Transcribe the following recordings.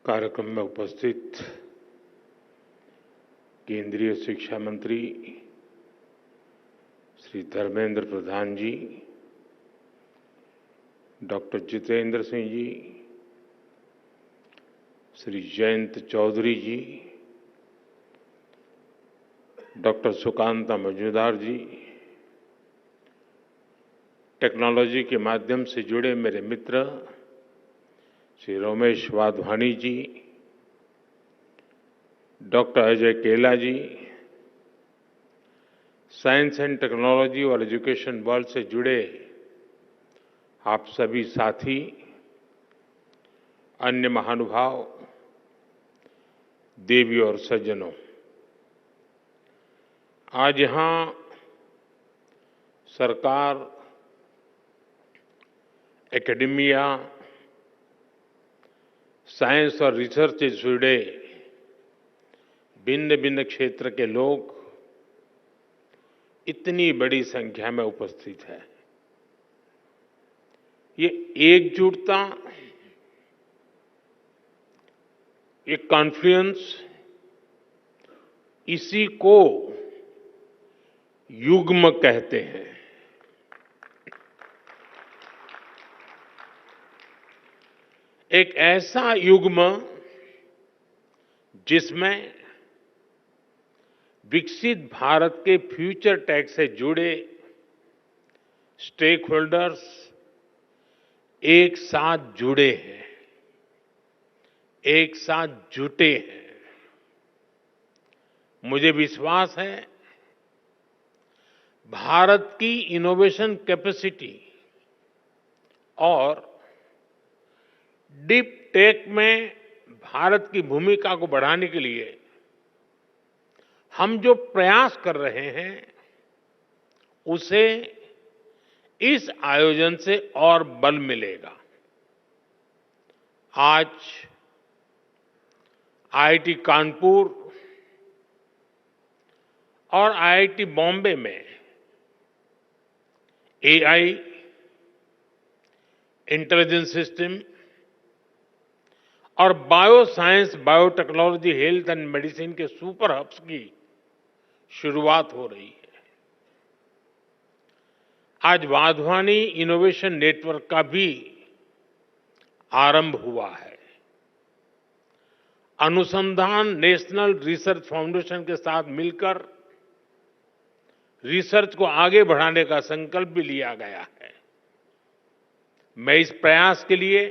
कार्यक्रम में उपस्थित केंद्रीय शिक्षा मंत्री श्री धर्मेंद्र प्रधान जी, डॉक्टर जितेंद्र सिंह जी, श्री जयंत चौधरी जी, डॉक्टर सुकांता मजूमदार जी, टेक्नोलॉजी के माध्यम से जुड़े मेरे मित्र श्री रमेश वाधवानी जी, डॉक्टर अजय केला जी, साइंस एंड टेक्नोलॉजी और एजुकेशन वर्ल्ड से जुड़े आप सभी साथी, अन्य महानुभाव, देवी और सज्जनों, आज यहां सरकार, एकेडेमिया, साइंस और रिसर्च से जुड़े भिन्न भिन्न क्षेत्र के लोग इतनी बड़ी संख्या में उपस्थित है। ये एकजुटता, ये कॉन्फ्लुएंस, इसी को युग्म कहते हैं। एक ऐसा युग्म जिसमें विकसित भारत के फ्यूचर टेक से जुड़े स्टेक होल्डर्स एक साथ जुड़े हैं, एक साथ जुटे हैं। मुझे विश्वास है भारत की इनोवेशन कैपेसिटी और डीप टेक में भारत की भूमिका को बढ़ाने के लिए हम जो प्रयास कर रहे हैं उसे इस आयोजन से और बल मिलेगा। आज आईआईटी कानपुर और आईआईटी बॉम्बे में एआई, इंटेलिजेंस सिस्टम और bio science, biotechnology, health and medicine के सुपर हब्स की शुरुआत हो रही है। आज वाधवानी इनोवेशन नेटवर्क का भी आरंभ हुआ है। अनुसंधान नेशनल रिसर्च फाउंडेशन के साथ मिलकर रिसर्च को आगे बढ़ाने का संकल्प भी लिया गया है। मैं इस प्रयास के लिए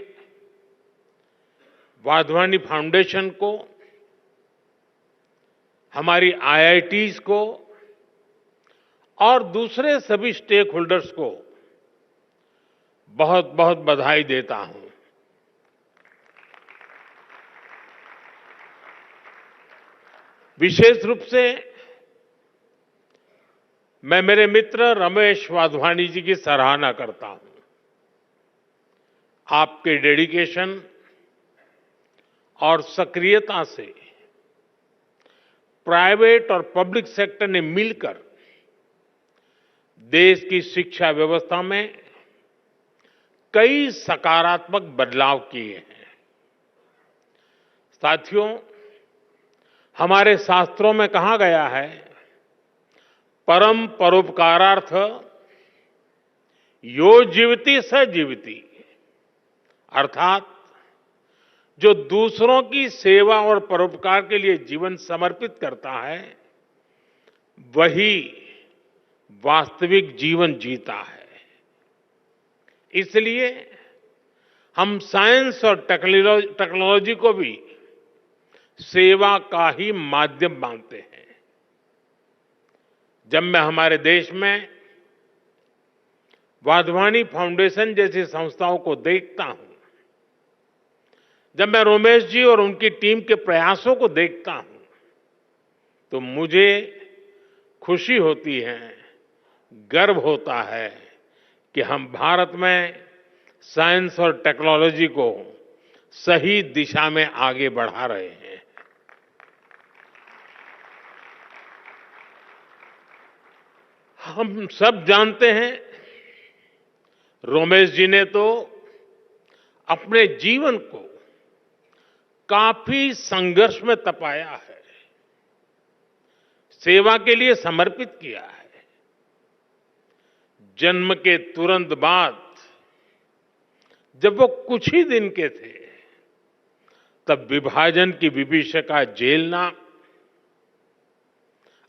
वाधवानी फाउंडेशन को, हमारी आईआईटीज को और दूसरे सभी स्टेक होल्डर्स को बहुत बहुत बधाई देता हूं। विशेष रूप से मैं मेरे मित्र रमेश वाधवानी जी की सराहना करता हूं। आपके डेडिकेशन और सक्रियता से प्राइवेट और पब्लिक सेक्टर ने मिलकर देश की शिक्षा व्यवस्था में कई सकारात्मक बदलाव किए हैं। साथियों, हमारे शास्त्रों में कहा गया है, परम परोपकारार्थ यो जीवति स जीवति, अर्थात जो दूसरों की सेवा और परोपकार के लिए जीवन समर्पित करता है वही वास्तविक जीवन जीता है। इसलिए हम साइंस और टेक्नोलॉजी को भी सेवा का ही माध्यम मानते हैं। जब मैं हमारे देश में वाधवानी फाउंडेशन जैसी संस्थाओं को देखता हूं, जब मैं रमेश जी और उनकी टीम के प्रयासों को देखता हूं, तो मुझे खुशी होती है, गर्व होता है कि हम भारत में साइंस और टेक्नोलॉजी को सही दिशा में आगे बढ़ा रहे हैं। हम सब जानते हैं, रमेश जी ने तो अपने जीवन को काफी संघर्ष में तपाया है, सेवा के लिए समर्पित किया है। जन्म के तुरंत बाद जब वो कुछ ही दिन के थे, तब विभाजन की विभीषिका झेलना,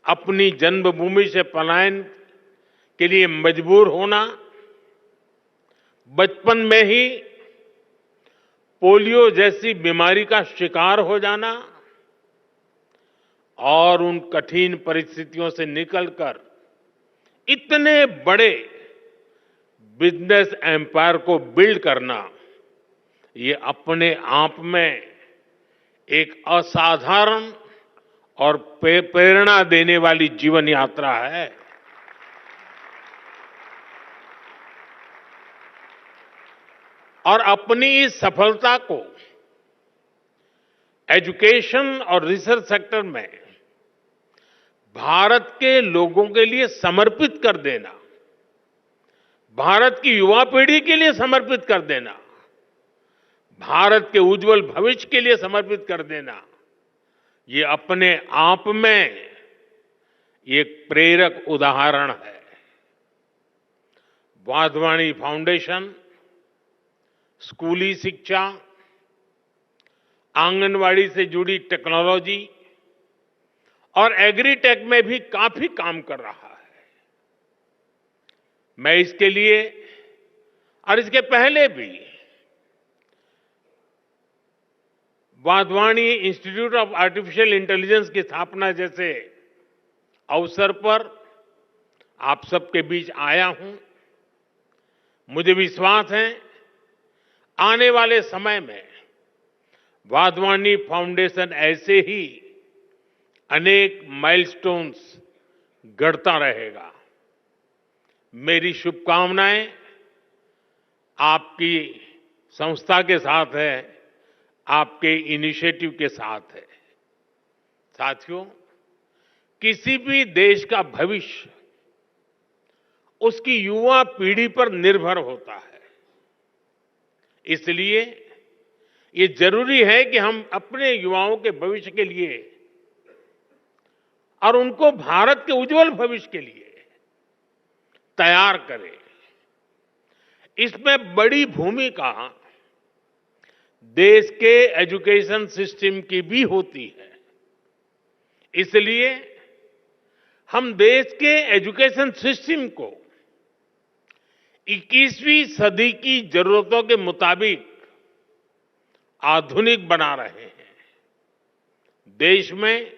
अपनी जन्मभूमि से पलायन के लिए मजबूर होना, बचपन में ही पोलियो जैसी बीमारी का शिकार हो जाना और उन कठिन परिस्थितियों से निकलकर इतने बड़े बिजनेस एम्पायर को बिल्ड करना, ये अपने आप में एक असाधारण और प्रेरणा देने वाली जीवन यात्रा है। और अपनी इस सफलता को एजुकेशन और रिसर्च सेक्टर में भारत के लोगों के लिए समर्पित कर देना, भारत की युवा पीढ़ी के लिए समर्पित कर देना, भारत के उज्जवल भविष्य के लिए समर्पित कर देना, ये अपने आप में एक प्रेरक उदाहरण है। वाधवानी फाउंडेशन स्कूली शिक्षा, आंगनवाड़ी से जुड़ी टेक्नोलॉजी और एग्रीटेक में भी काफी काम कर रहा है। मैं इसके लिए और इसके पहले भी Wadhwani institute of artificial intelligence की स्थापना जैसे अवसर पर आप सबके बीच आया हूं। मुझे विश्वास है आने वाले समय में वाधवानी फाउंडेशन ऐसे ही अनेक माइलस्टोन्स गढ़ता रहेगा। मेरी शुभकामनाएं आपकी संस्था के साथ है, आपके इनिशिएटिव के साथ है। साथियों, किसी भी देश का भविष्य उसकी युवा पीढ़ी पर निर्भर होता है। इसलिए ये जरूरी है कि हम अपने युवाओं के भविष्य के लिए और उनको भारत के उज्जवल भविष्य के लिए तैयार करें। इसमें बड़ी भूमिका देश के एजुकेशन सिस्टम की भी होती है। इसलिए हम देश के एजुकेशन सिस्टम को 21वीं सदी की जरूरतों के मुताबिक आधुनिक बना रहे हैं। देश में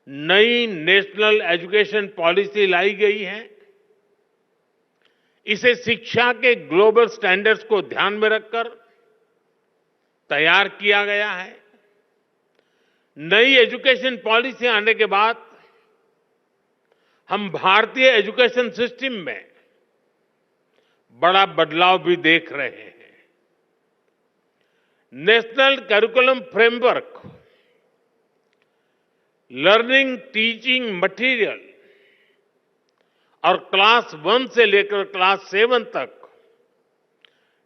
नई नेशनल एजुकेशन पॉलिसी लाई गई है। इसे शिक्षा के ग्लोबल स्टैंडर्ड्स को ध्यान में रखकर तैयार किया गया है। नई एजुकेशन पॉलिसी आने के बाद हम भारतीय एजुकेशन सिस्टम में बड़ा बदलाव भी देख रहे हैं। National curriculum framework, learning teaching material और क्लास 1 से लेकर क्लास 7 तक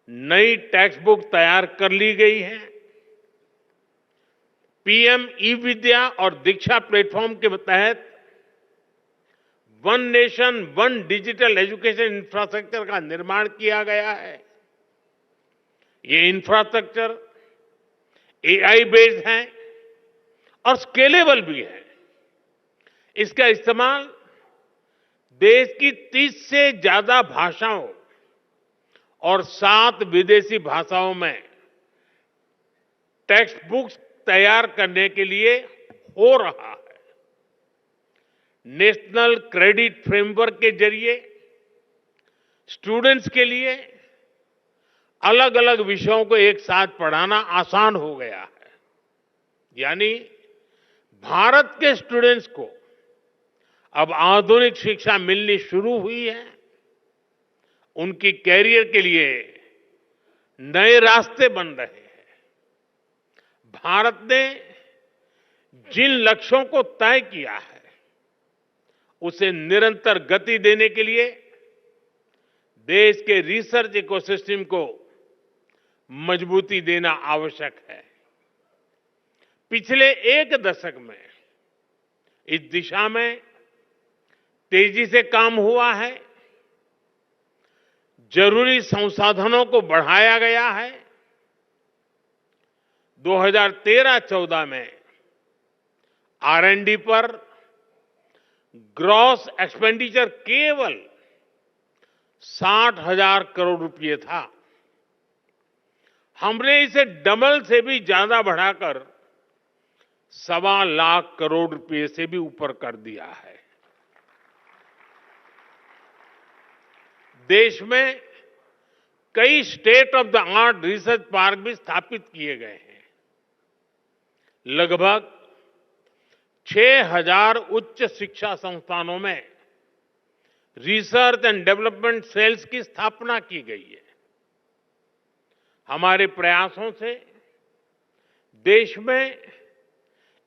नई टेक्स्ट बुक तैयार कर ली गई है। पीएम ई विद्या और दीक्षा प्लेटफॉर्म के तहत one nation one digital education infrastructure का निर्माण किया गया है। ये इंफ्रास्ट्रक्चर एआई बेस्ड है और स्केलेबल भी है। इसका इस्तेमाल देश की 30 से ज्यादा भाषाओं और 7 विदेशी भाषाओं में टेक्स्ट बुक्स तैयार करने के लिए हो रहा है। नेशनल क्रेडिट फ्रेमवर्क के जरिए स्टूडेंट्स के लिए अलग अलग विषयों को एक साथ पढ़ाना आसान हो गया है। यानी भारत के स्टूडेंट्स को अब आधुनिक शिक्षा मिलनी शुरू हुई है। उनकी कैरियर के लिए नए रास्ते बन रहे हैं। भारत ने जिन लक्ष्यों को तय किया है उसे निरंतर गति देने के लिए देश के रिसर्च इकोसिस्टम को मजबूती देना आवश्यक है। पिछले एक दशक में इस दिशा में तेजी से काम हुआ है। जरूरी संसाधनों को बढ़ाया गया है। 2013-14 में R&D पर ग्रॉस एक्सपेंडिचर केवल 60,000 करोड़ रुपए था। हमने इसे डबल से भी ज्यादा बढ़ाकर 1.25 लाख करोड़ रुपए से भी ऊपर कर दिया है। देश में कई state of the art research park भी स्थापित किए गए हैं। लगभग 6,000 उच्च शिक्षा संस्थानों में रिसर्च एंड डेवलपमेंट सेल्स की स्थापना की गई है। हमारे प्रयासों से देश में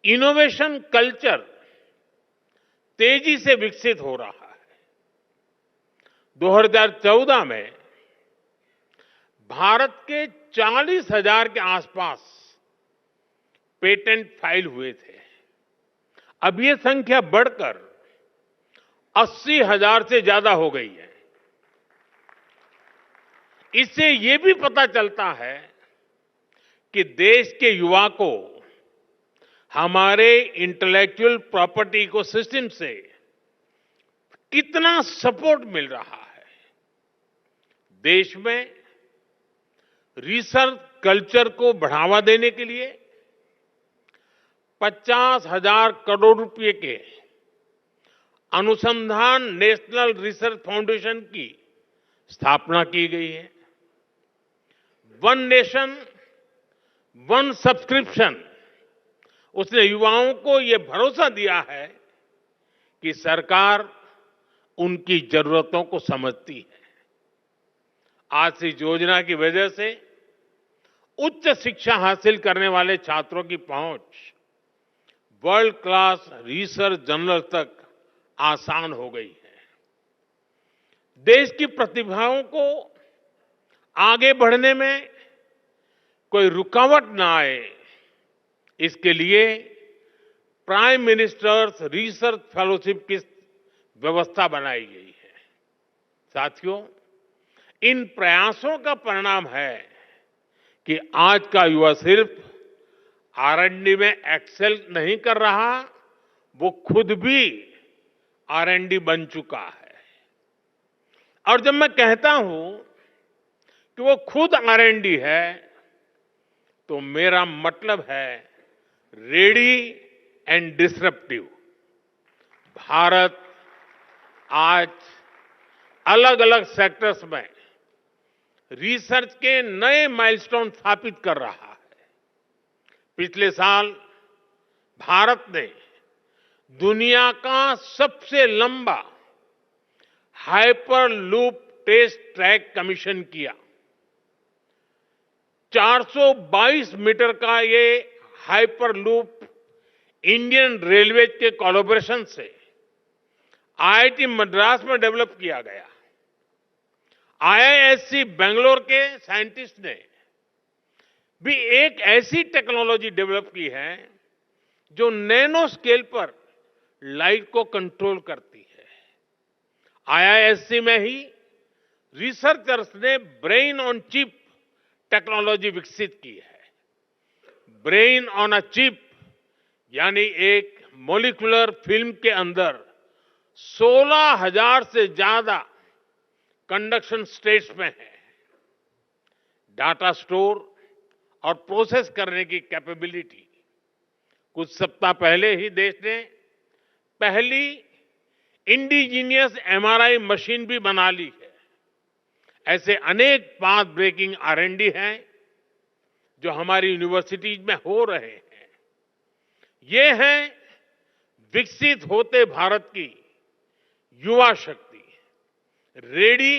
इनोवेशन कल्चर तेजी से विकसित हो रहा है। 2014 में भारत के 40,000 के आसपास पेटेंट फाइल हुए थे। अब ये संख्या बढ़कर 80,000 से ज्यादा हो गई है। इससे ये भी पता चलता है कि देश के युवा को हमारे इंटेलेक्चुअल प्रॉपर्टी इकोसिस्टम से कितना सपोर्ट मिल रहा है। देश में रिसर्च कल्चर को बढ़ावा देने के लिए 50,000 करोड़ रुपए के अनुसंधान नेशनल रिसर्च फाउंडेशन की स्थापना की गई है। वन नेशन वन सब्सक्रिप्शन उसने युवाओं को यह भरोसा दिया है कि सरकार उनकी जरूरतों को समझती है। आज से इस योजना की वजह से उच्च शिक्षा हासिल करने वाले छात्रों की पहुंच वर्ल्ड क्लास रिसर्च जर्नल तक आसान हो गई है। देश की प्रतिभाओं को आगे बढ़ने में कोई रुकावट ना आए, इसके लिए प्राइम मिनिस्टर्स रिसर्च फेलोशिप की व्यवस्था बनाई गई है। साथियों, इन प्रयासों का परिणाम है कि आज का युवा सिर्फ R&D में एक्सेल नहीं कर रहा, वो खुद भी R&D बन चुका है। और जब मैं कहता हूं कि वो खुद R&D है, तो मेरा मतलब है रेडी एंड डिसरप्टिव। भारत आज अलग अलग सेक्टर्स में रिसर्च के नए माइलस्टोन स्थापित कर रहा है। पिछले साल भारत ने दुनिया का सबसे लंबा हाइपरलूप टेस्ट ट्रैक कमीशन किया। 422 मीटर का ये हाइपरलूप इंडियन रेलवे के कोलैबोरेशन से IIT मद्रास में डेवलप किया गया। IISc बेंगलोर के साइंटिस्ट ने भी एक ऐसी टेक्नोलॉजी डेवलप की है जो नैनो स्केल पर लाइट को कंट्रोल करती है। IISc में ही रिसर्चर्स ने ब्रेन ऑन चिप टेक्नोलॉजी विकसित की है। ब्रेन ऑन अ चिप यानी एक मॉलिक्यूलर फिल्म के अंदर 16,000 से ज्यादा कंडक्शन स्टेट्स में है। डाटा स्टोर और प्रोसेस करने की कैपेबिलिटी। कुछ सप्ताह पहले ही देश ने पहली इंडिजीनियस MRI मशीन भी बना ली है। ऐसे अनेक पाथ ब्रेकिंग R&D हैं जो हमारी यूनिवर्सिटीज में हो रहे हैं। ये है विकसित होते भारत की युवा शक्ति, रेडी,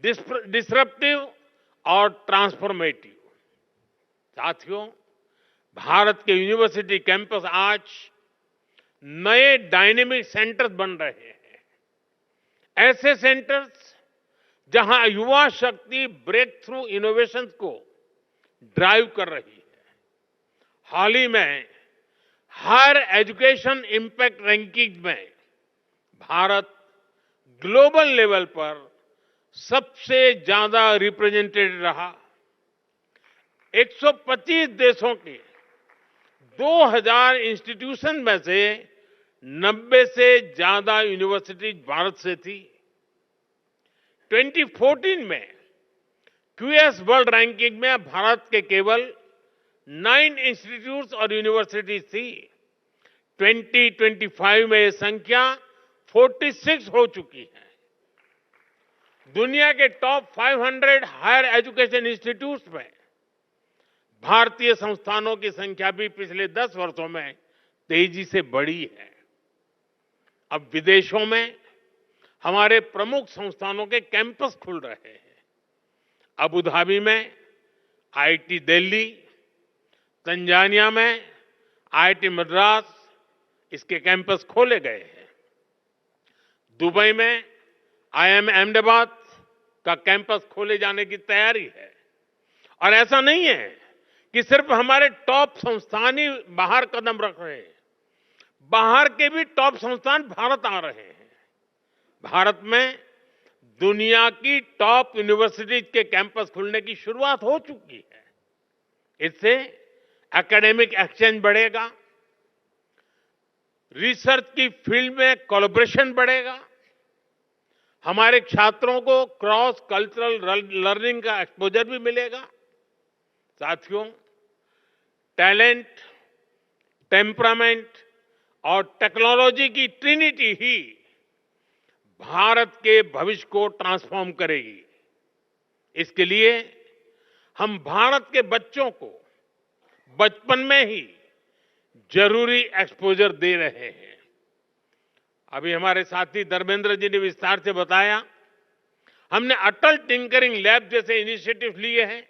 डिसरप्टिव और ट्रांसफॉर्मेटिव। साथियों, भारत के यूनिवर्सिटी कैंपस आज नए डायनेमिक सेंटर्स बन रहे हैं। ऐसे सेंटर्स जहां युवा शक्ति ब्रेक थ्रू इनोवेशन को ड्राइव कर रही है। हाल ही में हायर एजुकेशन इंपैक्ट रैंकिंग में भारत ग्लोबल लेवल पर सबसे ज्यादा रिप्रेजेंटेड रहा। 125 देशों के 2000 इंस्टीट्यूशन में से 90 से ज्यादा यूनिवर्सिटीज भारत से थी। 2014 में क्यूएस वर्ल्ड रैंकिंग में भारत के केवल 9 इंस्टीट्यूट्स और यूनिवर्सिटीज थी। 2025 में ये संख्या 46 हो चुकी है। दुनिया के टॉप 500 हायर एजुकेशन इंस्टीट्यूट्स में भारतीय संस्थानों की संख्या भी पिछले 10 वर्षों में तेजी से बढ़ी है। अब विदेशों में हमारे प्रमुख संस्थानों के कैंपस खुल रहे हैं। अबू धाबी में आईआईटी दिल्ली, तंजानिया में आईआईटी मद्रास, इसके कैंपस खोले गए हैं। दुबई में आईआईएम अहमदाबाद का कैंपस खोले जाने की तैयारी है। और ऐसा नहीं है कि सिर्फ हमारे टॉप संस्थान ही बाहर कदम रख रहे हैं, बाहर के भी टॉप संस्थान भारत आ रहे हैं। भारत में दुनिया की टॉप यूनिवर्सिटीज के कैंपस खुलने की शुरुआत हो चुकी है। इससे एकेडमिक एक्सचेंज बढ़ेगा, रिसर्च की फील्ड में कोलैबोरेशन बढ़ेगा, हमारे छात्रों को क्रॉस कल्चरल लर्निंग का एक्सपोजर भी मिलेगा। साथियों, टैलेंट, टेम्परामेंट और टेक्नोलॉजी की ट्रिनिटी ही भारत के भविष्य को ट्रांसफॉर्म करेगी। इसके लिए हम भारत के बच्चों को बचपन में ही जरूरी एक्सपोजर दे रहे हैं। अभी हमारे साथी धर्मेंद्र जी ने विस्तार से बताया, हमने अटल टिंकरिंग लैब जैसे इनिशिएटिव लिए हैं।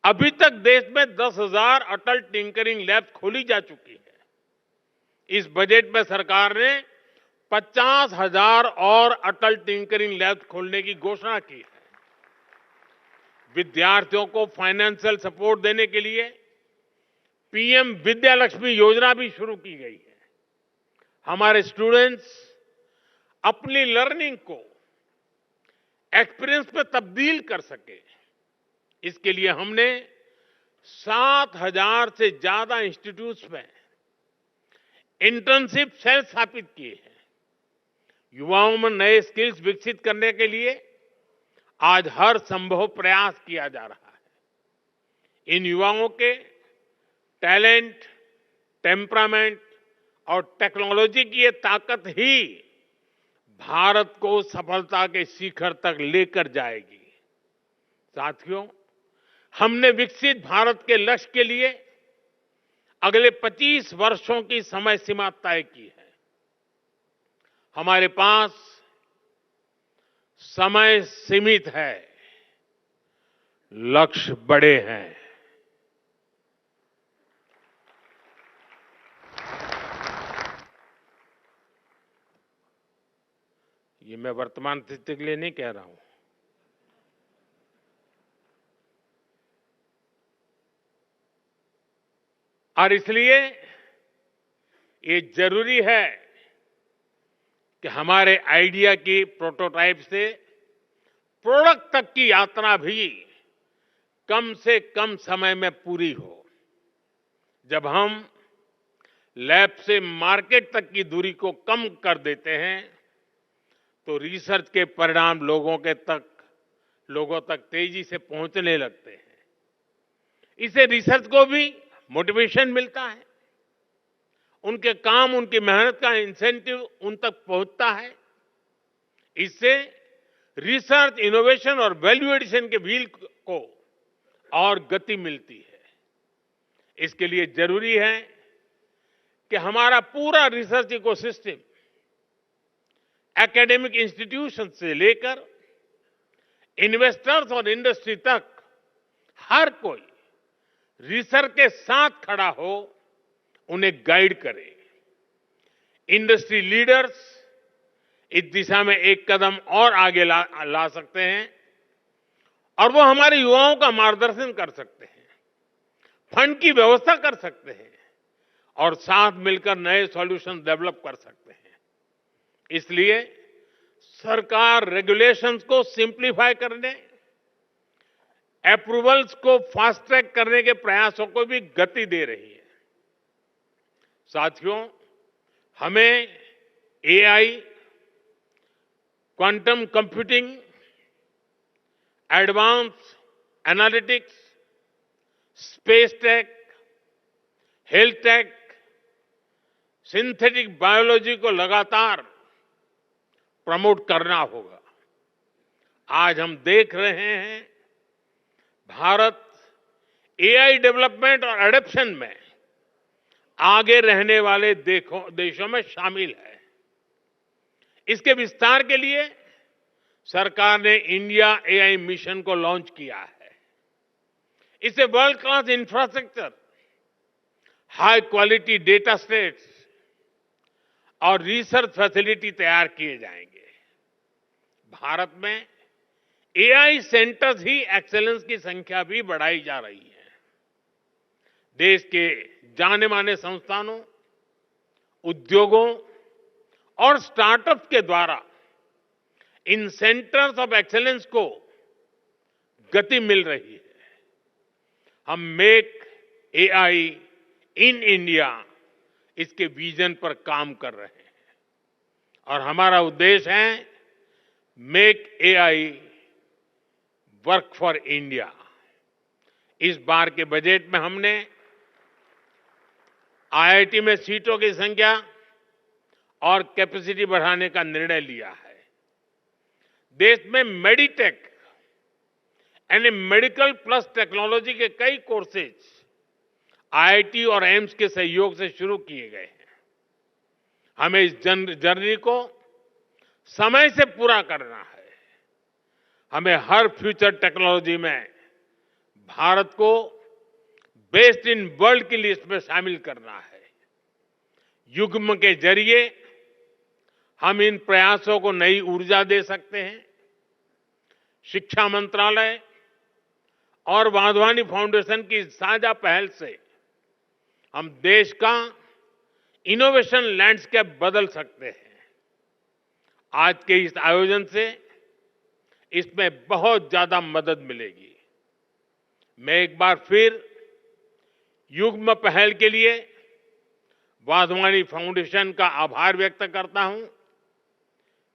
अभी तक देश में 10,000 अटल टिंकरिंग लैब खोली जा चुकी है। इस बजट में सरकार ने 50,000 और अटल टिंकरिंग लैब खोलने की घोषणा की है। विद्यार्थियों को फाइनेंशियल सपोर्ट देने के लिए पीएम विद्यालक्ष्मी योजना भी शुरू की गई है। हमारे स्टूडेंट्स अपनी लर्निंग को एक्सपीरियंस में तब्दील कर सके, इसके लिए हमने 7,000 से ज्यादा इंस्टीट्यूट्स में इंटर्नशिप सेल स्थापित किए हैं। युवाओं में नए स्किल्स विकसित करने के लिए आज हर संभव प्रयास किया जा रहा है। इन युवाओं के टैलेंट, टेम्परामेंट और टेक्नोलॉजी की ये ताकत ही भारत को सफलता के शिखर तक लेकर जाएगी। साथियों, हमने विकसित भारत के लक्ष्य के लिए अगले 25 वर्षों की समय सीमा तय की है। हमारे पास समय सीमित है, लक्ष्य बड़े हैं। ये मैं वर्तमान स्थिति के लिए नहीं कह रहा हूं। और इसलिए ये जरूरी है कि हमारे आइडिया की प्रोटोटाइप से प्रोडक्ट तक की यात्रा भी कम से कम समय में पूरी हो। जब हम लैब से मार्केट तक की दूरी को कम कर देते हैं तो रिसर्च के परिणाम लोगों तक तेजी से पहुंचने लगते हैं। इससे रिसर्च को भी मोटिवेशन मिलता है, उनके काम, उनकी मेहनत का इंसेंटिव उन तक पहुंचता है। इससे रिसर्च, इनोवेशन और वैल्यू एडिशन के व्हील को और गति मिलती है। इसके लिए जरूरी है कि हमारा पूरा रिसर्च इकोसिस्टम एकेडमिक इंस्टीट्यूशन से लेकर इन्वेस्टर्स और इंडस्ट्री तक हर कोई रिसर्च के साथ खड़ा हो, उन्हें गाइड करे। इंडस्ट्री लीडर्स इस दिशा में एक कदम और आगे ला सकते हैं और वो हमारे युवाओं का मार्गदर्शन कर सकते हैं। फंड की व्यवस्था कर सकते हैं और साथ मिलकर नए सॉल्यूशन डेवलप कर सकते हैं। इसलिए सरकार रेगुलेशंस को सिंप्लीफाई करने, अप्रूवल्स को फास्ट ट्रैक करने के प्रयासों को भी गति दे रही है। साथियों, हमें AI, quantum computing, advance analytics, space tech, health take, synthetic biology को लगातार प्रमोट करना होगा। आज हम देख रहे हैं भारत एआई डेवलपमेंट और एडॉप्शन में आगे रहने वाले देशों में शामिल है। इसके विस्तार के लिए सरकार ने इंडिया एआई मिशन को लॉन्च किया है। इससे world class infrastructure, high quality data sets और रिसर्च फैसिलिटी तैयार किए जाएंगे। भारत में एआई सेंटर्स ही एक्सेलेंस की संख्या भी बढ़ाई जा रही है। देश के जाने माने संस्थानों, उद्योगों और स्टार्टअप्स के द्वारा इन सेंटर्स ऑफ एक्सेलेंस को गति मिल रही है। हम मेक एआई इन इंडिया, इसके विजन पर काम कर रहे हैं और हमारा उद्देश्य है make AI work for India. इस बार के बजट में हमने आईआईटी में सीटों की संख्या और कैपेसिटी बढ़ाने का निर्णय लिया है। देश में मेडिटेक यानी मेडिकल प्लस टेक्नोलॉजी के कई कोर्सेज आईआईटी और एम्स के सहयोग से शुरू किए गए हैं। हमें इस जर्नी को समय से पूरा करना है। हमें हर फ्यूचर टेक्नोलॉजी में भारत को बेस्ट इन वर्ल्ड की लिस्ट में शामिल करना है। युग्म के जरिए हम इन प्रयासों को नई ऊर्जा दे सकते हैं। शिक्षा मंत्रालय और वाधवानी फाउंडेशन की साझा पहल से हम देश का इनोवेशन लैंडस्केप बदल सकते हैं। आज के इस आयोजन से इसमें बहुत ज्यादा मदद मिलेगी। मैं एक बार फिर युग्म पहल के लिए वाधवानी फाउंडेशन का आभार व्यक्त करता हूं।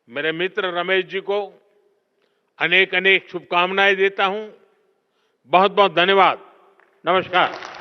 मेरे मित्र रमेश जी को अनेक अनेक शुभकामनाएं देता हूं। बहुत बहुत धन्यवाद। नमस्कार।